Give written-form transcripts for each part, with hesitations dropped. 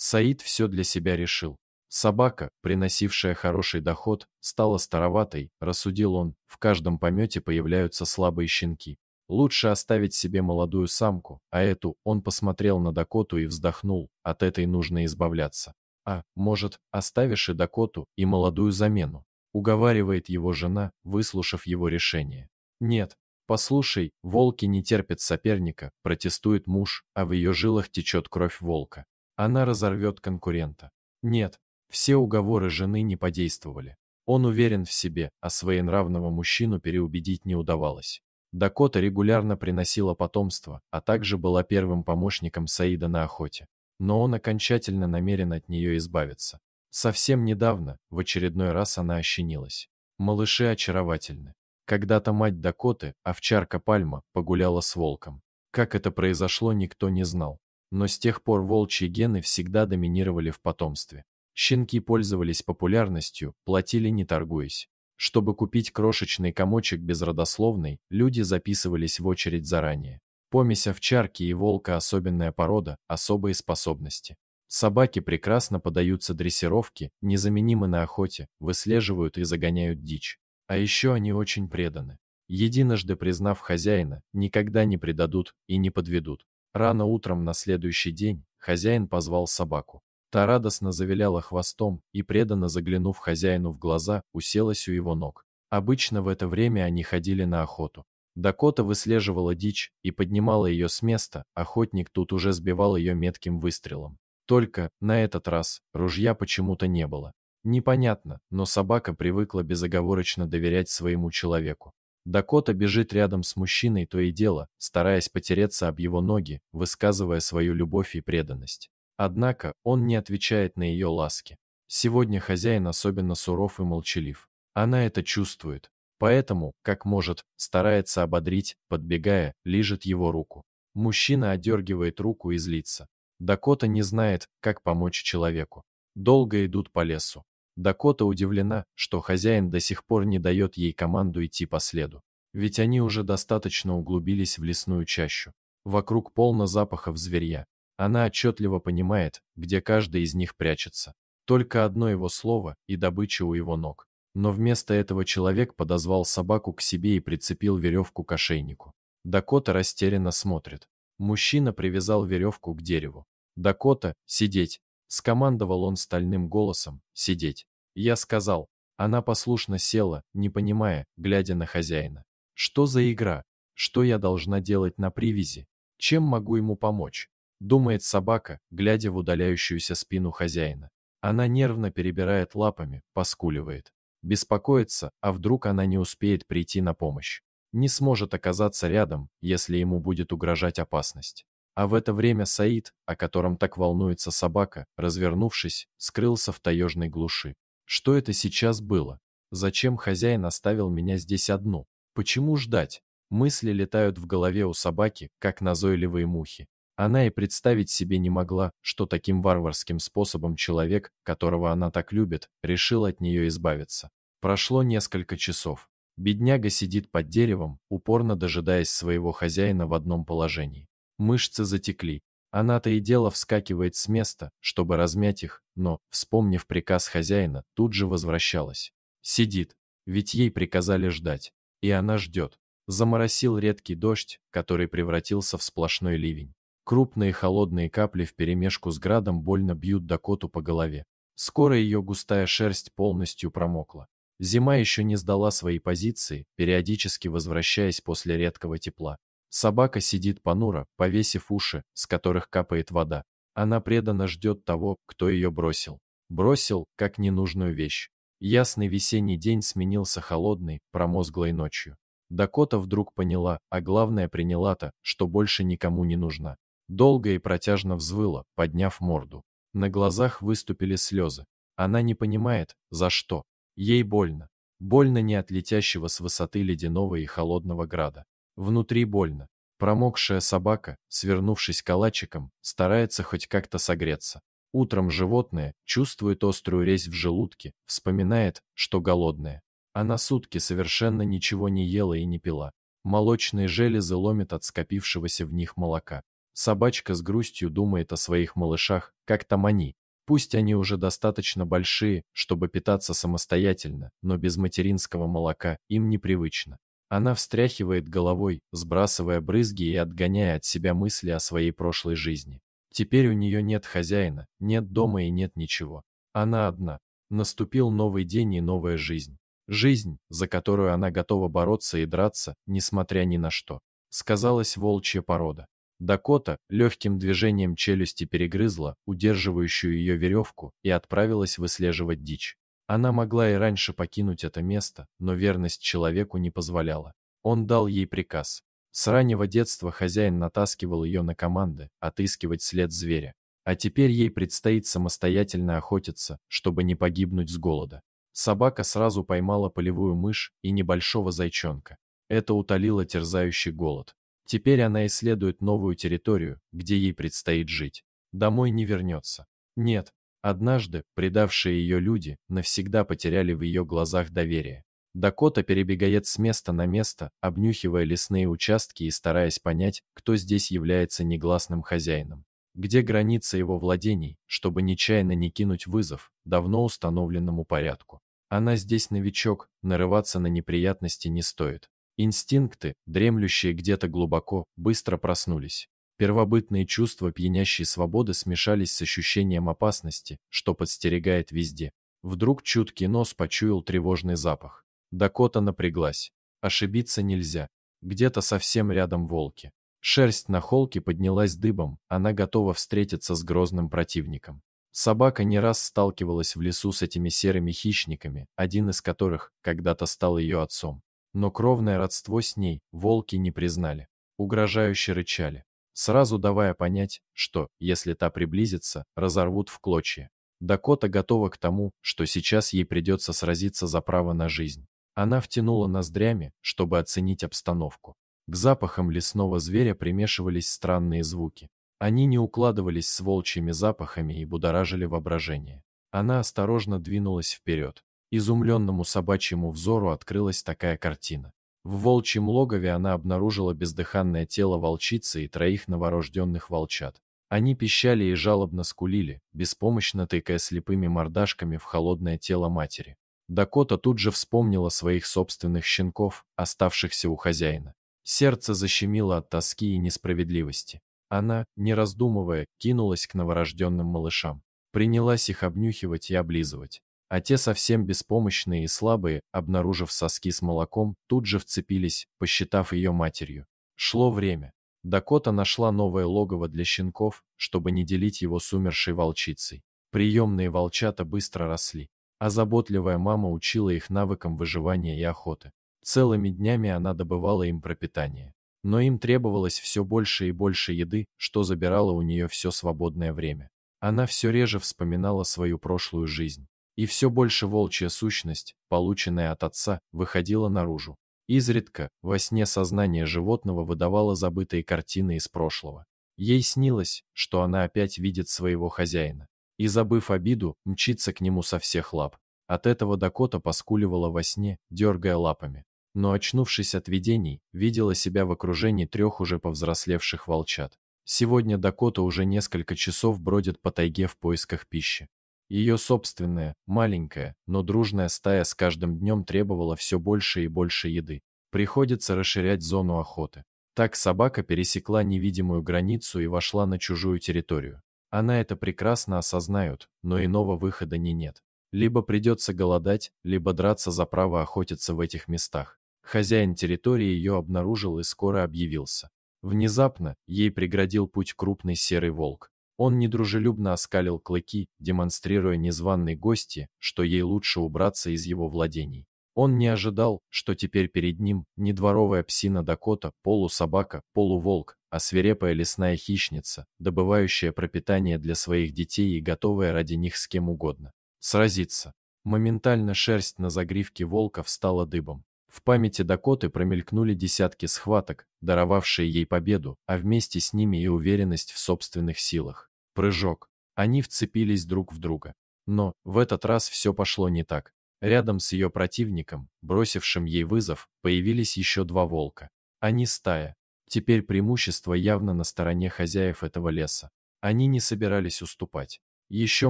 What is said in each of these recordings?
Саид все для себя решил. Собака, приносившая хороший доход, стала староватой, рассудил он, в каждом помете появляются слабые щенки. Лучше оставить себе молодую самку, а эту, он посмотрел на Дакоту и вздохнул, от этой нужно избавляться. А, может, оставишь и Дакоту, и молодую замену? Уговаривает его жена, выслушав его решение. Нет, послушай, волки не терпят соперника, протестует муж, а в ее жилах течет кровь волка. Она разорвет конкурента. Нет, все уговоры жены не подействовали. Он уверен в себе, а своенравного мужчину переубедить не удавалось. Дакота регулярно приносила потомство, а также была первым помощником Саида на охоте. Но он окончательно намерен от нее избавиться. Совсем недавно, в очередной раз она ощенилась. Малыши очаровательны. Когда-то мать Дакоты, овчарка Пальма, погуляла с волком. Как это произошло, никто не знал. Но с тех пор волчьи гены всегда доминировали в потомстве. Щенки пользовались популярностью, платили не торгуясь. Чтобы купить крошечный комочек безродословный, люди записывались в очередь заранее. Помесь овчарки и волка – особенная порода, особые способности. Собаки прекрасно поддаются дрессировке, незаменимы на охоте, выслеживают и загоняют дичь. А еще они очень преданы. Единожды признав хозяина, никогда не предадут и не подведут. Рано утром на следующий день хозяин позвал собаку. Та радостно завиляла хвостом и, преданно заглянув хозяину в глаза, уселась у его ног. Обычно в это время они ходили на охоту. Дакота выслеживала дичь и поднимала ее с места, охотник тут уже сбивал ее метким выстрелом. Только, на этот раз, ружья почему-то не было. Непонятно, но собака привыкла безоговорочно доверять своему человеку. Дакота бежит рядом с мужчиной то и дело, стараясь потереться об его ноги, высказывая свою любовь и преданность. Однако он не отвечает на ее ласки. Сегодня хозяин особенно суров и молчалив. Она это чувствует. Поэтому, как может, старается ободрить, подбегая, лижет его руку. Мужчина отдергивает руку и злится. Дакота не знает, как помочь человеку. Долго идут по лесу. Дакота удивлена, что хозяин до сих пор не дает ей команду идти по следу. Ведь они уже достаточно углубились в лесную чащу. Вокруг полно запахов зверья. Она отчетливо понимает, где каждый из них прячется. Только одно его слово, и добыча у его ног. Но вместо этого человек подозвал собаку к себе и прицепил веревку к ошейнику. Дакота растерянно смотрит. Мужчина привязал веревку к дереву. «Дакота, сидеть!» — скомандовал он стальным голосом. «Сидеть!» Я сказал. Она послушно села, не понимая, глядя на хозяина. «Что за игра? Что я должна делать на привязи? Чем могу ему помочь?» — думает собака, глядя в удаляющуюся спину хозяина. Она нервно перебирает лапами, поскуливает. Беспокоится, а вдруг она не успеет прийти на помощь. Не сможет оказаться рядом, если ему будет угрожать опасность. А в это время Саид, о котором так волнуется собака, развернувшись, скрылся в таежной глуши. Что это сейчас было? Зачем хозяин оставил меня здесь одну? Почему ждать? Мысли летают в голове у собаки, как назойливые мухи. Она и представить себе не могла, что таким варварским способом человек, которого она так любит, решил от нее избавиться. Прошло несколько часов. Бедняга сидит под деревом, упорно дожидаясь своего хозяина в одном положении. Мышцы затекли. Она то и дело вскакивает с места, чтобы размять их, но, вспомнив приказ хозяина, тут же возвращалась. Сидит, ведь ей приказали ждать. И она ждет. Заморосил редкий дождь, который превратился в сплошной ливень. Крупные холодные капли вперемешку с градом больно бьют Дакоту по голове. Скоро ее густая шерсть полностью промокла. Зима еще не сдала свои позиции, периодически возвращаясь после редкого тепла. Собака сидит понуро, повесив уши, с которых капает вода. Она преданно ждет того, кто ее бросил. Бросил, как ненужную вещь. Ясный весенний день сменился холодной, промозглой ночью. Дакота вдруг поняла, а главное приняла-то, что больше никому не нужна. Долго и протяжно взвыла, подняв морду. На глазах выступили слезы. Она не понимает, за что. Ей больно. Больно не от летящего с высоты ледяного и холодного града. Внутри больно. Промокшая собака, свернувшись калачиком, старается хоть как-то согреться. Утром животное чувствует острую резь в желудке, вспоминает, что голодное. Она сутки совершенно ничего не ела и не пила. Молочные железы ломят от скопившегося в них молока. Собачка с грустью думает о своих малышах, как там они. Пусть они уже достаточно большие, чтобы питаться самостоятельно, но без материнского молока им непривычно. Она встряхивает головой, сбрасывая брызги и отгоняя от себя мысли о своей прошлой жизни. Теперь у нее нет хозяина, нет дома и нет ничего. Она одна. Наступил новый день и новая жизнь. Жизнь, за которую она готова бороться и драться, несмотря ни на что. Сказалась волчья порода. Дакота легким движением челюсти перегрызла удерживающую ее веревку и отправилась выслеживать дичь. Она могла и раньше покинуть это место, но верность человеку не позволяла. Он дал ей приказ. С раннего детства хозяин натаскивал ее на команды отыскивать след зверя. А теперь ей предстоит самостоятельно охотиться, чтобы не погибнуть с голода. Собака сразу поймала полевую мышь и небольшого зайчонка. Это утолило терзающий голод. Теперь она исследует новую территорию, где ей предстоит жить. Домой не вернется. Нет, однажды предавшие ее люди навсегда потеряли в ее глазах доверие. Дакота перебегает с места на место, обнюхивая лесные участки и стараясь понять, кто здесь является негласным хозяином. Где граница его владений, чтобы нечаянно не кинуть вызов давно установленному порядку. Она здесь новичок, нарываться на неприятности не стоит. Инстинкты, дремлющие где-то глубоко, быстро проснулись. Первобытные чувства пьянящей свободы смешались с ощущением опасности, что подстерегает везде. Вдруг чуткий нос почуял тревожный запах. Дакота напряглась. Ошибиться нельзя. Где-то совсем рядом волки. Шерсть на холке поднялась дыбом, она готова встретиться с грозным противником. Собака не раз сталкивалась в лесу с этими серыми хищниками, один из которых когда-то стал ее отцом. Но кровное родство с ней волки не признали. Угрожающе рычали, сразу давая понять, что, если та приблизится, разорвут в клочья. Дакота готова к тому, что сейчас ей придется сразиться за право на жизнь. Она втянула ноздрями, чтобы оценить обстановку. К запахам лесного зверя примешивались странные звуки. Они не укладывались с волчьими запахами и будоражили воображение. Она осторожно двинулась вперед. Изумленному собачьему взору открылась такая картина. В волчьем логове она обнаружила бездыханное тело волчицы и троих новорожденных волчат. Они пищали и жалобно скулили, беспомощно тыкая слепыми мордашками в холодное тело матери. Дакота тут же вспомнила своих собственных щенков, оставшихся у хозяина. Сердце защемило от тоски и несправедливости. Она, не раздумывая, кинулась к новорожденным малышам. Принялась их обнюхивать и облизывать. А те совсем беспомощные и слабые, обнаружив соски с молоком, тут же вцепились, посчитав ее матерью. Шло время. Дакота нашла новое логово для щенков, чтобы не делить его с умершей волчицей. Приемные волчата быстро росли, а заботливая мама учила их навыкам выживания и охоты. Целыми днями она добывала им пропитание. Но им требовалось все больше и больше еды, что забирало у нее все свободное время. Она все реже вспоминала свою прошлую жизнь. И все больше волчья сущность, полученная от отца, выходила наружу. Изредка, во сне сознание животного выдавало забытые картины из прошлого. Ей снилось, что она опять видит своего хозяина. И, забыв обиду, мчится к нему со всех лап. От этого Дакота поскуливала во сне, дергая лапами. Но, очнувшись от видений, видела себя в окружении трех уже повзрослевших волчат. Сегодня Дакота уже несколько часов бродит по тайге в поисках пищи. Ее собственная, маленькая, но дружная стая с каждым днем требовала все больше и больше еды. Приходится расширять зону охоты. Так собака пересекла невидимую границу и вошла на чужую территорию. Она это прекрасно осознает, но иного выхода нет. Либо придется голодать, либо драться за право охотиться в этих местах. Хозяин территории ее обнаружил и скоро объявился. Внезапно ей преградил путь крупный серый волк. Он недружелюбно оскалил клыки, демонстрируя незваной гости, что ей лучше убраться из его владений. Он не ожидал, что теперь перед ним не дворовая псина Дакота, полусобака, полуволк, а свирепая лесная хищница, добывающая пропитание для своих детей и готовая ради них с кем угодно сразиться. Моментально шерсть на загривке волка встала дыбом. В памяти Дакоты промелькнули десятки схваток, даровавшие ей победу, а вместе с ними и уверенность в собственных силах. Прыжок. Они вцепились друг в друга. Но в этот раз все пошло не так. Рядом с ее противником, бросившим ей вызов, появились еще два волка. Они стая. Теперь преимущество явно на стороне хозяев этого леса. Они не собирались уступать. Еще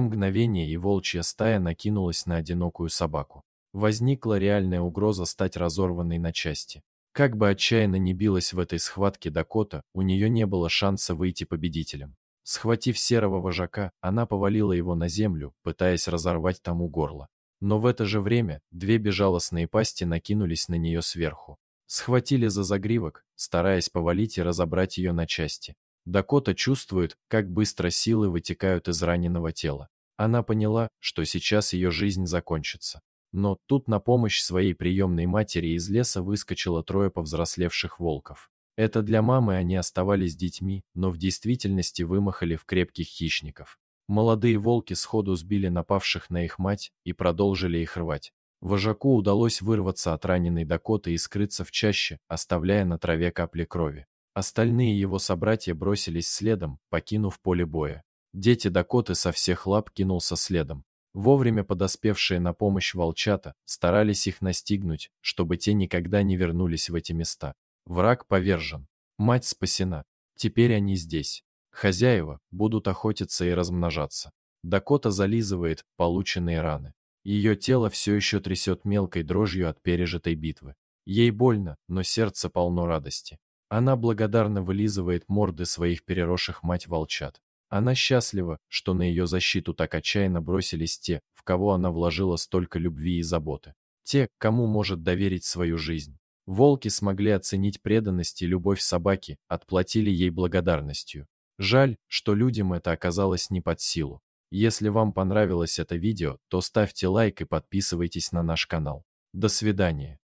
мгновение, и волчья стая накинулась на одинокую собаку. Возникла реальная угроза стать разорванной на части. Как бы отчаянно ни билась в этой схватке Дакота, у нее не было шанса выйти победителем. Схватив серого вожака, она повалила его на землю, пытаясь разорвать тому горло. Но в это же время две безжалостные пасти накинулись на нее сверху. Схватили за загривок, стараясь повалить и разобрать ее на части. Дакота чувствует, как быстро силы вытекают из раненого тела. Она поняла, что сейчас ее жизнь закончится. Но тут на помощь своей приемной матери из леса выскочило трое повзрослевших волков. Это для мамы они оставались детьми, но в действительности вымахали в крепких хищников. Молодые волки сходу сбили напавших на их мать и продолжили их рвать. Вожаку удалось вырваться от раненой Дакоты и скрыться в чаще, оставляя на траве капли крови. Остальные его собратья бросились следом, покинув поле боя. Дети Дакоты со всех лап кинулся следом. Вовремя подоспевшие на помощь волчата старались их настигнуть, чтобы те никогда не вернулись в эти места. Враг повержен. Мать спасена. Теперь они здесь. Хозяева будут охотиться и размножаться. Дакота зализывает полученные раны. Ее тело все еще трясет мелкой дрожью от пережитой битвы. Ей больно, но сердце полно радости. Она благодарно вылизывает морды своих переросших мать волчат. Она счастлива, что на ее защиту так отчаянно бросились те, в кого она вложила столько любви и заботы. Те, кому может доверить свою жизнь. Волки смогли оценить преданность и любовь собаки, отплатили ей благодарностью. Жаль, что людям это оказалось не под силу. Если вам понравилось это видео, то ставьте лайк и подписывайтесь на наш канал. До свидания.